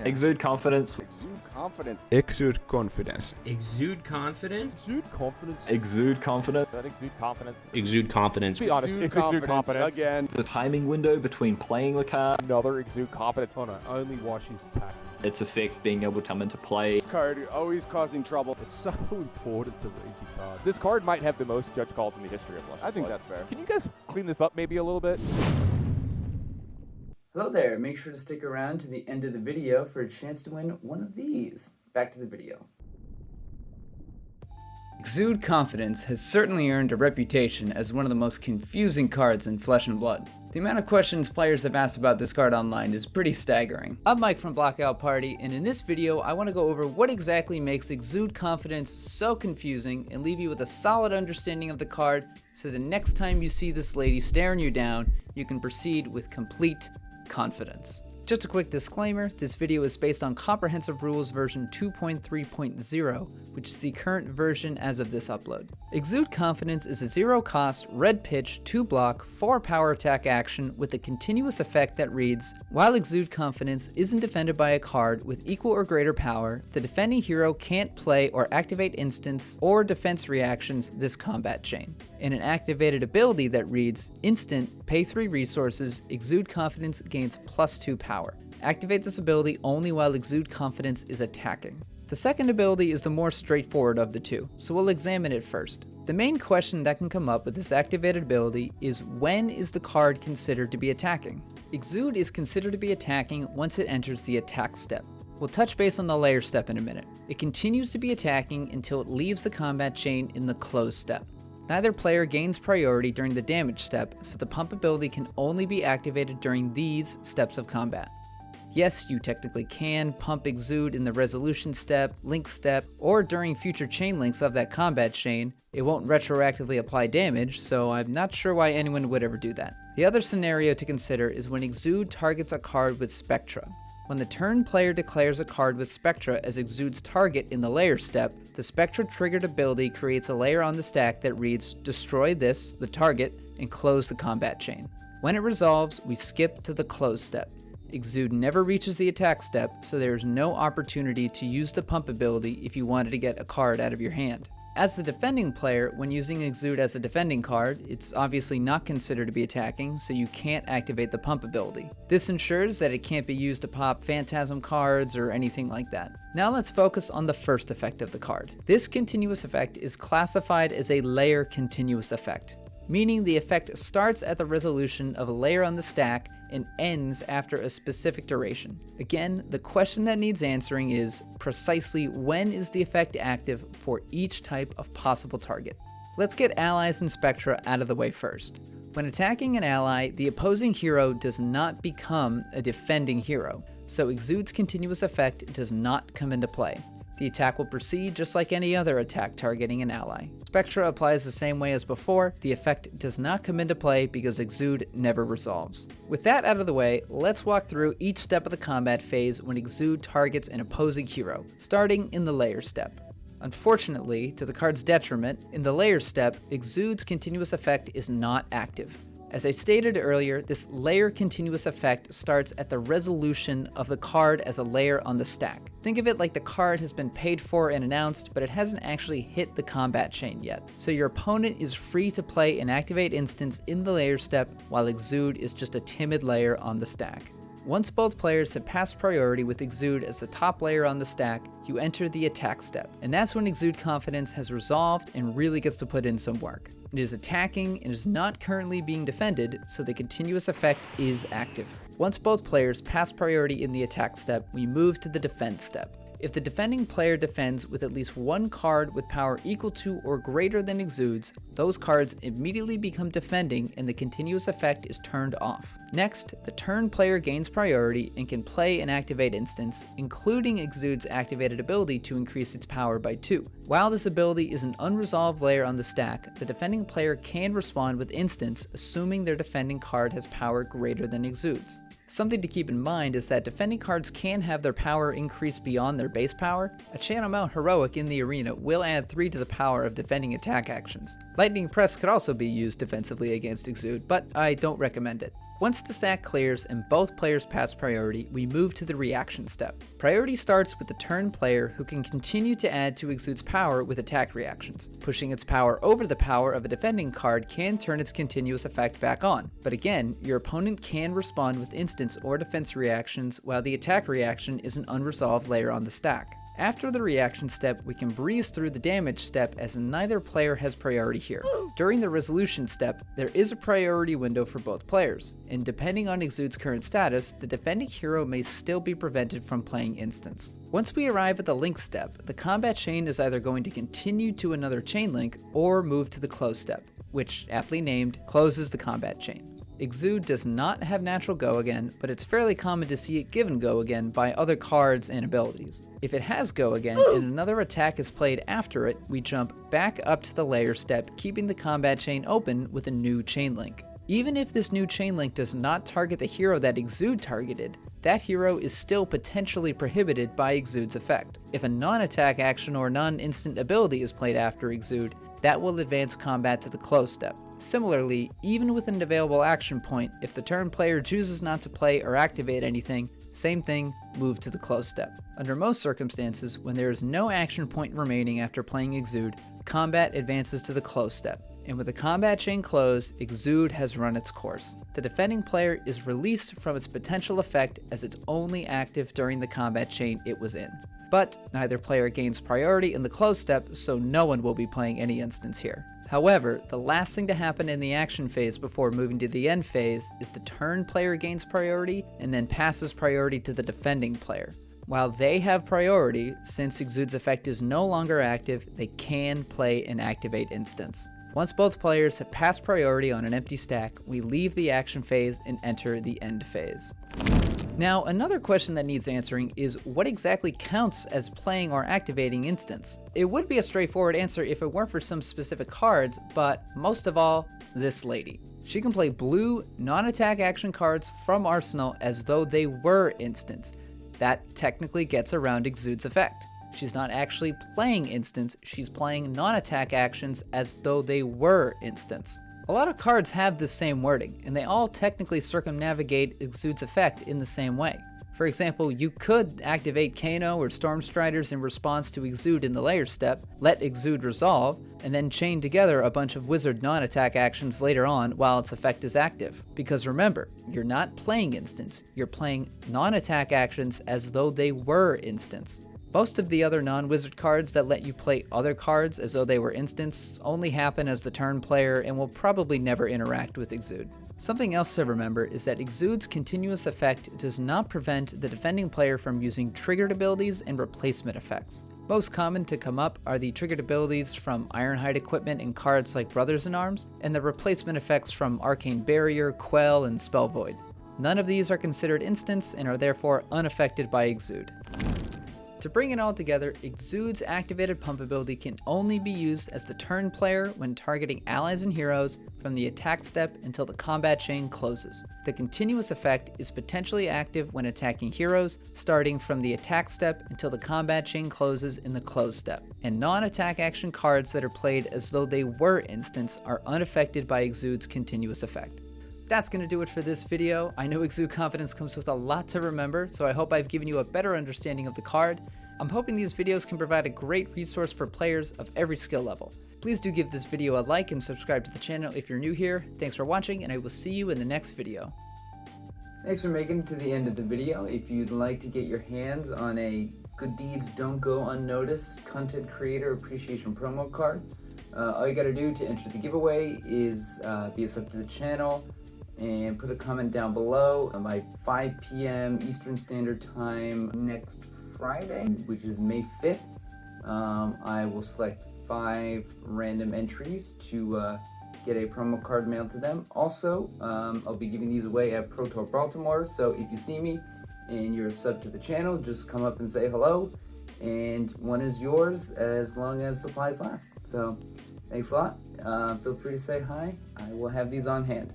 Yeah. Exude Confidence. Exude Confidence. Exude Confidence. Exude Confidence. Exude Confidence. Exude Confidence. That Exude Confidence. Exude Confidence. Be honest, it's Exude Confidence. Again. The timing window between playing the card, Another Exude Confidence. Hold on. Only watch his attack. its effect being able to come into play. This card always causing trouble. It's so important to range your card. This card might have the most judge calls in the history of Flesh. I think that's fair. Can you guys clean this up maybe a little bit? Hello there, make sure to stick around to the end of the video for a chance to win one of these. Back to the video. Exude Confidence has certainly earned a reputation as one of the most confusing cards in Flesh and Blood. The amount of questions players have asked about this card online is pretty staggering. I'm Mike from Blackout Party, and in this video I want to go over what exactly makes Exude Confidence so confusing and leave you with a solid understanding of the card so the next time you see this lady staring you down, you can proceed with complete confidence. Just a quick disclaimer, this video is based on Comprehensive Rules version 2.3.0, which is the current version as of this upload. Exude Confidence is a zero-cost, red pitch, 2-block, 4-power attack action with a continuous effect that reads, while Exude Confidence isn't defended by a card with equal or greater power, the defending hero can't play or activate instants or defense reactions this combat chain. And an activated ability that reads, instant, pay 3 resources, Exude Confidence gains +2 power. Activate this ability only while Exude Confidence is attacking. The second ability is the more straightforward of the two, so we'll examine it first. The main question that can come up with this activated ability is when is the card considered to be attacking? Exude is considered to be attacking once it enters the attack step. We'll touch base on the layer step in a minute. It continues to be attacking until it leaves the combat chain in the close step. Neither player gains priority during the damage step, so the pump ability can only be activated during these steps of combat. Yes, you technically can pump Exude in the resolution step, link step, or during future chain links of that combat chain. It won't retroactively apply damage, so I'm not sure why anyone would ever do that. The other scenario to consider is when Exude targets a card with Spectra. When the turn player declares a card with Spectra as Exude's target in the layer step, the Spectra triggered ability creates a layer on the stack that reads, destroy this, the target, and close the combat chain. When it resolves, we skip to the close step. Exude never reaches the attack step, so there is no opportunity to use the pump ability if you wanted to get a card out of your hand. As the defending player, when using Exude as a defending card, it's obviously not considered to be attacking, so you can't activate the pump ability. This ensures that it can't be used to pop phantasm cards or anything like that. Now let's focus on the first effect of the card. This continuous effect is classified as a layer continuous effect, meaning the effect starts at the resolution of a layer on the stack and ends after a specific duration. Again, the question that needs answering is precisely when is the effect active for each type of possible target. Let's get allies and Spectra out of the way first. When attacking an ally, the opposing hero does not become a defending hero, so Exude's continuous effect does not come into play. The attack will proceed just like any other attack targeting an ally. Spectra applies the same way as before, the effect does not come into play because Exude never resolves. With that out of the way, let's walk through each step of the combat phase when Exude targets an opposing hero, starting in the layer step. Unfortunately, to the card's detriment, in the layer step, Exude's continuous effect is not active. As I stated earlier, this layer continuous effect starts at the resolution of the card as a layer on the stack. Think of it like the card has been paid for and announced, but it hasn't actually hit the combat chain yet. So your opponent is free to play and activate instants in the layer step, while Exude is just a timid layer on the stack. Once both players have passed priority with Exude as the top layer on the stack, you enter the attack step, and that's when Exude Confidence has resolved and really gets to put in some work. It is attacking and is not currently being defended, so the continuous effect is active. Once both players pass priority in the attack step, we move to the defense step. If the defending player defends with at least one card with power equal to or greater than Exude's, those cards immediately become defending and the continuous effect is turned off. Next, the turn player gains priority and can play and activate instants, including Exude's activated ability to increase its power by 2. While this ability is an unresolved layer on the stack, the defending player can respond with instants, assuming their defending card has power greater than Exude's. Something to keep in mind is that defending cards can have their power increase beyond their base power. A Channel Mount Heroic in the arena will add 3 to the power of defending attack actions. Lightning Press could also be used defensively against Exude, but I don't recommend it. Once the stack clears and both players pass priority, we move to the reaction step. Priority starts with the turn player who can continue to add to Exude's power with attack reactions. Pushing its power over the power of a defending card can turn its continuous effect back on, but again, your opponent can respond with instance or defense reactions while the attack reaction is an unresolved layer on the stack. After the reaction step, we can breeze through the damage step as neither player has priority here. During the resolution step, there is a priority window for both players, and depending on Exude's current status, the defending hero may still be prevented from playing instance. Once we arrive at the link step, the combat chain is either going to continue to another chain link or move to the close step, which, aptly named, closes the combat chain. Exude does not have natural go again, but it's fairly common to see it given go again by other cards and abilities. If it has go again and another attack is played after it, we jump back up to the layer step, keeping the combat chain open with a new chain link. Even if this new chain link does not target the hero that Exude targeted, that hero is still potentially prohibited by Exude's effect. If a non-attack action or non-instant ability is played after Exude, that will advance combat to the close step. Similarly, even with an available action point, if the turn player chooses not to play or activate anything, same thing, move to the close step. Under most circumstances, when there is no action point remaining after playing Exude, combat advances to the close step. And with the combat chain closed, Exude has run its course. The defending player is released from its potential effect as it's only active during the combat chain it was in. But neither player gains priority in the close step, so no one will be playing any instance here. However, the last thing to happen in the action phase before moving to the end phase is the turn player gains priority and then passes priority to the defending player. While they have priority, since Exude's effect is no longer active, they can play and activate instance. Once both players have passed priority on an empty stack, we leave the action phase and enter the end phase. Now, another question that needs answering is what exactly counts as playing or activating instance? It would be a straightforward answer if it weren't for some specific cards, but most of all, this lady. She can play blue, non-attack action cards from Arsenal as though they were instants. That technically gets around Exude's effect. She's not actually playing instants, she's playing non-attack actions as though they were instants. A lot of cards have this same wording, and they all technically circumnavigate Exude's effect in the same way. For example, you could activate Kano or Stormstriders in response to Exude in the layer step, let Exude resolve, and then chain together a bunch of wizard non-attack actions later on while its effect is active. Because remember, you're not playing instants, you're playing non-attack actions as though they were instants. Most of the other non-wizard cards that let you play other cards as though they were instants only happen as the turn player and will probably never interact with Exude. Something else to remember is that Exude's continuous effect does not prevent the defending player from using triggered abilities and replacement effects. Most common to come up are the triggered abilities from Ironhide equipment in cards like Brothers in Arms, and the replacement effects from Arcane Barrier, Quell, and Spell Void. None of these are considered instants and are therefore unaffected by Exude. To bring it all together, Exude's activated pump ability can only be used as the turn player when targeting allies and heroes from the attack step until the combat chain closes. The continuous effect is potentially active when attacking heroes, starting from the attack step until the combat chain closes in the close step. And non-attack action cards that are played as though they were instants are unaffected by Exude's continuous effect. That's going to do it for this video. I know Exude Confidence comes with a lot to remember, so I hope I've given you a better understanding of the card. I'm hoping these videos can provide a great resource for players of every skill level. Please do give this video a like and subscribe to the channel if you're new here. Thanks for watching, and I will see you in the next video. Thanks for making it to the end of the video. If you'd like to get your hands on a Good Deeds Don't Go Unnoticed Content Creator Appreciation promo card, all you gotta do to enter the giveaway is be a sub to the channel, and put a comment down below by 5 p.m. Eastern Standard Time next Friday, which is May 5th. I will select 5 random entries to get a promo card mailed to them. Also, I'll be giving these away at Pro Tour Baltimore, so if you see me and you're a sub to the channel, just come up and say hello, and one is yours as long as supplies last. So, thanks a lot. Feel free to say hi. I will have these on hand.